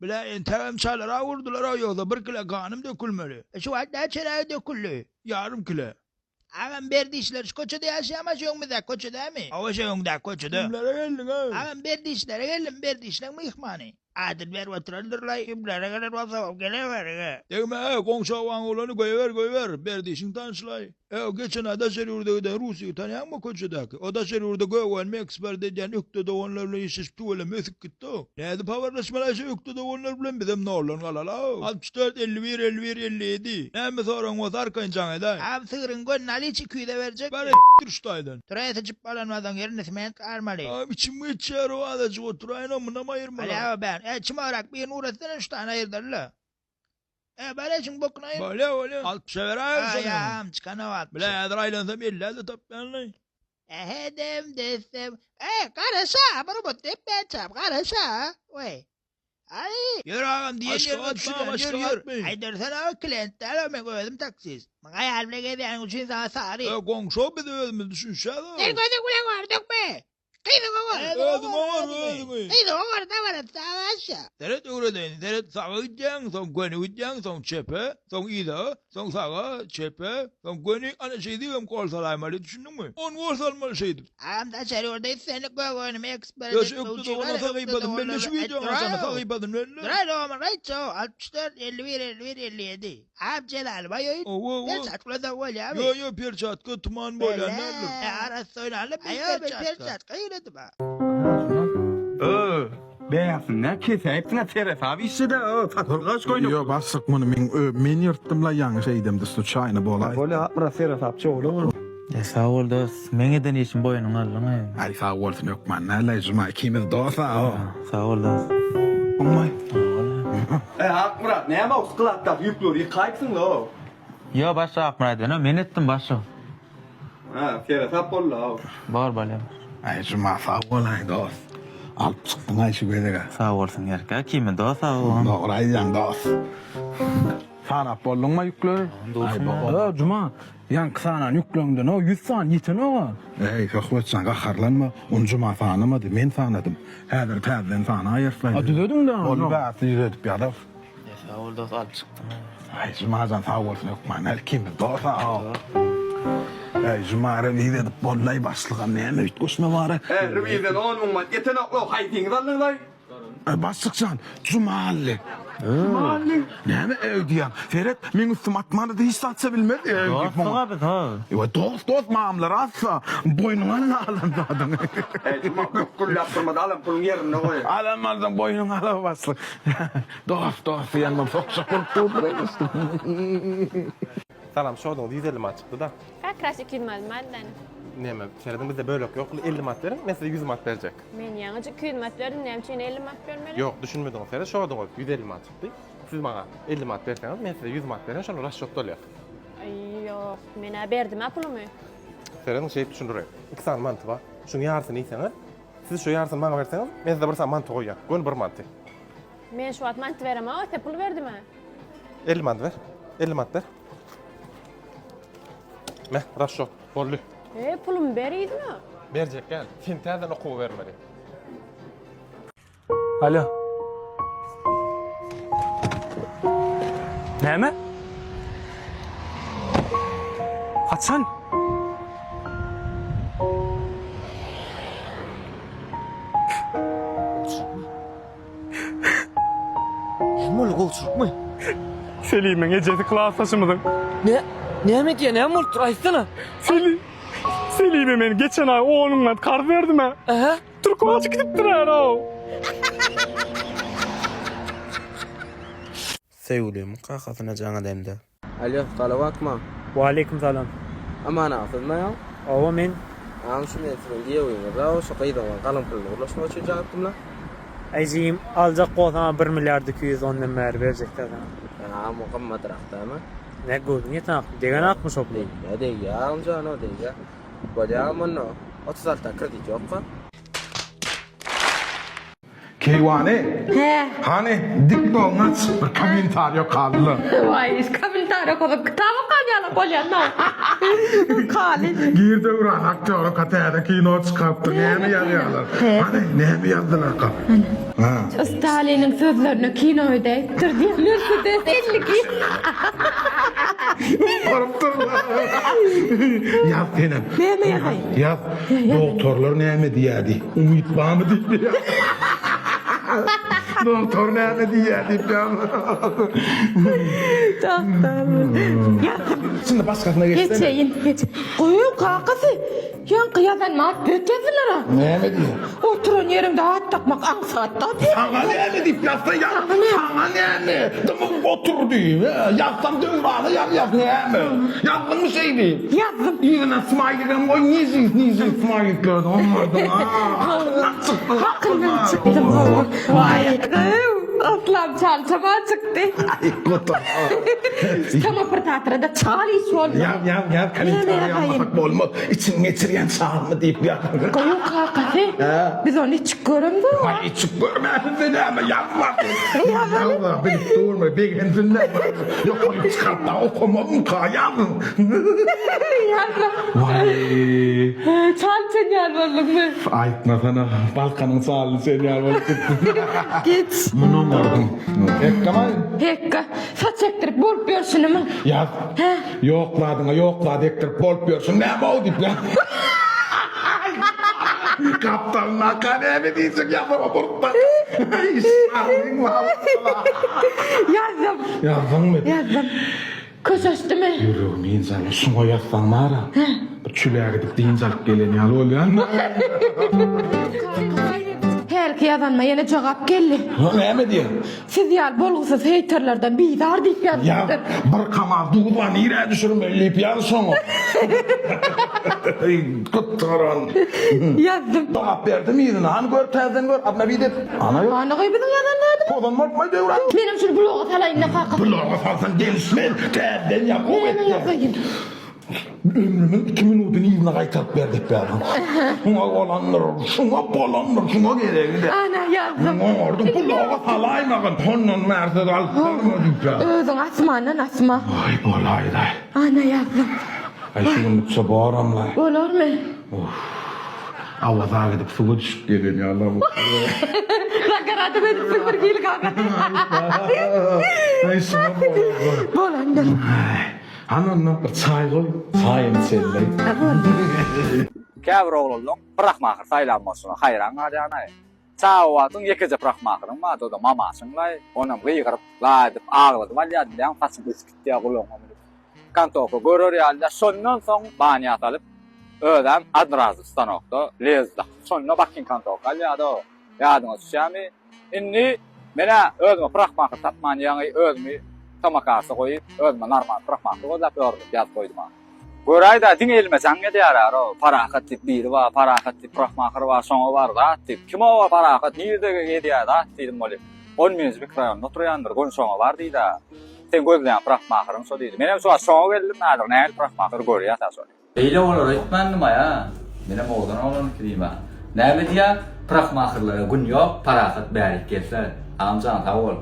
Bile tevem çaylara vurdular o yolda 1 kilo kanım dökülmeli. Şu hatta çereğe döküldü. Yarım kilo. Ağam berdi işler şu koçada yaşayamaz yok mu da koçada mı? Ava şey yok da koçada. Kimlere geldin ha? Ağam berdi işlere geldim berdi işler mihmani. Adil ver oturulurlar kimlere gelir olsa gelever ha. Degme komşu avan olanı koyuver berdi işin tanışlay. Geçen ada serürdeki Rusya'yı tanıyan mı koçadaki? O da serürdeki öğrenme eksper dediğin üktü de onlarla işsiz tuvalı mesik gitti. Neydi pavarlaşmalaysa üktü de onlar bilen bizim ne olan kalala. 64, 51, 51, 57. Ne sorun o zarkayın can eder. Abi sığırın gönlü Ali çıkıyı verecek. Bari dürüstaydın. Turaya seçip balanmadan yerine simen karmalı. Abi içimi içer o adacık oturayın amına ayırma. Ali ben. Çim olarak bir uğraşsana 3 tane ayırdırlı. Böyle şimdi bokuna ayır. Böyle. Alt sever ayır. Ya çıkana vat. Bile yadraylansa birlerle toplanayım. Hedem desem. Karasa. Bana bu tepe çap. Karasa. Vay. Ay. Yürü ağam diye yürü. Haydar sana o klientler öme koydum taksiz. Bana yarımla gelen uçun sana sarı. Komşu bir de ödümü düşünse de. Ne koyduk ulan var dökme. Kıydım var da var savaşa. Deret uğradın. Deret sağa gideceksin. Son güvenü gideceksin. Son çepe. Son ida. Son sağa çepe. Son güvenü ana şey diyeyim kol salaymalı düşündün mü? On kol salmalı şeydir. Ağam da çari oradayız seni güvenime eksper edip. Yaşı yoktu da ona sakıypadın. Ben de şu videonu sana sakıypadın. Duray doğum rayço. 64, 51, 51, 57. Ağam Celal bayoyun. Ben çatkula da öyle abi. Yo perçatkı tuman böyle anlarım. Arası oynarlı bir perçatkı yürüdü ba. Beyazın ne kese hepsine teref abi işte de fatırgaç koyduk. Yo basık bunu men yırttımla yanlış şeydim de çayını bolay. Böyle atmara teref apçı olur. Sağ ol dost. Menge den işin boyunun alın. Hadi sağ olsun yok man. Ne lezma ikimiz de sağ ol. Sağ ol dost. Olmay. Akmurat ne ama uskulatta yüklür yıkaysın lo. Yo başa akmaraydın. Men ettim başa. Teref ap bolla. Var bale. Ay cuma sağ olay dost. Alıp çıktın ay şu bedege. Sağ olsun yerke. Kimi dost sağ ol. Doğrayacağım dost. Sana bollun mu yüklür? Ay baba. Cuma, yan kısana yüklöndün o 100 san yitin o. Ey sohbetsen kaharlanma. On cuma fanamadı men fanadım. Hazır tazden fana ayırsaydı. Adı dedin de. Ol bağısı yüzedip yadav. Sağ ol dost alıp çıktım. Ay cuma'dan sağ olsun yok man. Her kimi dost sağ ol. Ay cuma'ra videdip bollay başlığa neyme ütkoşma var. Rüviden 10 mummat geten oklo haytin zallın lay. Başlıkcan Cumalı. Cumalı. Neyme ev diyen. Ferhat men üstüm atmanı da hiç satsa bilmez. Dost abi ha. Dost mamlar atsa. Boynuna alındı adam. Cuma kul yaptırmadı alın pulun yerine koy. Alamazdan boynuna ala başlık. Dost yanmam soksa kurtuldu. Salam şu adamı 150 mat çıktı da. Kaç 200 madden. Neyme Ferid'in bizde böyle yok 50 mat verin mesela 100 mat verecek. Men yanıcı 200 mat verdim nem için 50 mat vermeli. Yok düşünmedim Ferid şu adamı 150 mat çıktı. Siz bana 50 mat verseniz mesela 100 mat verin şunu raşşot oluyor. Ay yok men berdim pulumu. Ferid'in şey düşündürüyor. 2 tane mantı var. Şunu yarısını yiyseniz siz şu yarısını bana verseniz ben size bir tane mantı koyacağım. Gön bir mantı. Men şu at mantı verem ama te pul verdim ha. 50 mat ver. 50 mat ver. Meh raşşot bollu. Pulum beriydi mi? Verecek gel. Sen terden okuvu vermeli. Alo. Neyme? Kaçan? Mol golçuk mu? Selim'in ecesi klas taşımadın. Ne diye ne mol traysana? Selim'e men geçen ay oğlumla kar verdim ha. Aha. Turkuaz'ı gidip durar o. Sevgilim kakasına cana demde. Alo, salavat mı? Ve aleyküm selam. Aman afın mı ya? Ova men. Ağam şu metrin diye uyuyor. Bravo, şakaydı ama kalın pullu. Ulaşma için cevaptım la. Ecim alacak kovsana 1 milyar 210 mer verecek dedi. Ağam mukamma tarafta ama. Ne gördün ya tak? Degen akmış oplu. Ne de ya amca no de ya. Koca aman no. 36 kredi yok mu? Keyvane. He. Hani dik dolmaz bir komentar yok kaldı. Vay, komentar okup kitabı kanyalı koyana. Kalın. Girdi uğran aktörü kataya kino çıkarttı. Ne mi yazıyorlar? Hani ne mi yazdılar kap? Ha. Stalin'in sözlerini kinoyda ettir diyorlarsa da ellik. Varıp durma. Yaz benim. Ne mi yazayım? Yaz. Doktorlar ne mi diyedi? Umut bağ mı diyedi ya? Doktor ne mi diyedi ya? Şimdi başkasına geçsene. Geç. Koyun kakası. Yankı yazan maat götürdüler ha. Ne mi diyor? Oturun yerimde at takmak ansaatta diye. Sana ne mi deyip yazsa ya? Sana ne mi? Tamam otur diyeyim. Yazsam dövranı yaz ne mi? Yazdın mı şey diyeyim? Yazdım. Yine smaylıklarım o nizi smaylıklarım olmadı. Hakkından çıktım. Vay. Aslan çalçama çıktı. Kama pırtatrada çalış oldu. Ya kalintarı yapmasak olmaz. İçin geçirgen sağ mı deyip ya. Koyun kakası. Biz onu hiç göründü. Ay hiç görmedin de ama yapma. Allah bilip durma. Beğendin de. Yok onu çıkarttı okumam kayalım. Yazdım. Vay. Çalçın yalvarlık mı? Aytma sana. Balkanın sağlı sen yalvarlık. Git. Bunu vardım. Ekkamay. Hekka. Saç ektirip bulup görsün mü? Yaz. Yokladı ektir bol diyorsun. Ne bu deyip ya. Kaptanın kane mi diyecek ya baba burada. İslam'ın valla. Yazdım. Yazdın mı? Yazdım. Köşeşti mi? Yürüyorum insanı şuna yazsan var ha. Çüleğe gidip deyince alıp gelen yalı oluyor. Her ki yazanma yine cevap geldi. Ne mi diyor? Siz yal bolgusuz haterlerden bir dar deyip Ya yazdım. bir kama duğdan yere düşürüm elleyip yan sonu. Kutturan. Yazdım. Cevap verdi miydin? Hani gör tezden gör. Abna bir de. Ana yok. Bana kaybedin yazanlardı. Kozan mı devran? Benim şunu bloğa salayım ne kakası. Bloğa salsan gelişmen. Tezden yap. O Ne etti. yazayım? Ömrümün 2 minutunu yılına kaytarıp verdik be adam. Şuna olanlar, şuna bolanlar, şuna gereği de. Ana yazdım. Orada bloğa salayım ağın. Tonun mertede alıp sarmadık be. Özün asmanın asma. Ay bolaydı. Ana yazdım. Ay şunu mutsa boğaramlar. Olur mu? Avaza gidip suga düşüp gelin ya Allah bu. Rakaradı beni sıfır gil kakası. Ay şuna boğaramlar. Bolandım. Hanımla bir çay koy. Çayını selley. Käbir oğlulluk bırakmakır saylanmasına hayran adanay. Çağvatın yekice bırakmakırın ma da mamasınlay. Onam gıygırıp laydıp ağladı. Valyadı yan façın biskittiye kullanmamı. Kantoku görür yalda sondan son baniyat alıp ödem adrazı stanokta lezda. Sonra bakın kantoku alyada o. Yadınız şami. Inni mena ödme bırakmakır tapman yanı ödme tamakası koyup ödme normal bırakmakır o da gördüm yaz koydum ha. Görayda din elime zange diyar o parakat tip biri var parakat tip bırakmakır var sonu var da tip kim o parakat nirde gidiyor da dedim öyle 10 minut bir krayon oturuyandır gün sonu var deydi. Sen gözleyen bırakmakırın so deydi. Benim so sonu geldim nadir ne bırakmakır görüyor ta so. Eyle olur etmendim ya. Benim oğlan oğlan kireyim ha. Ne diye bırakmakırlara gün yok parakat bärik gelse amcan tavol.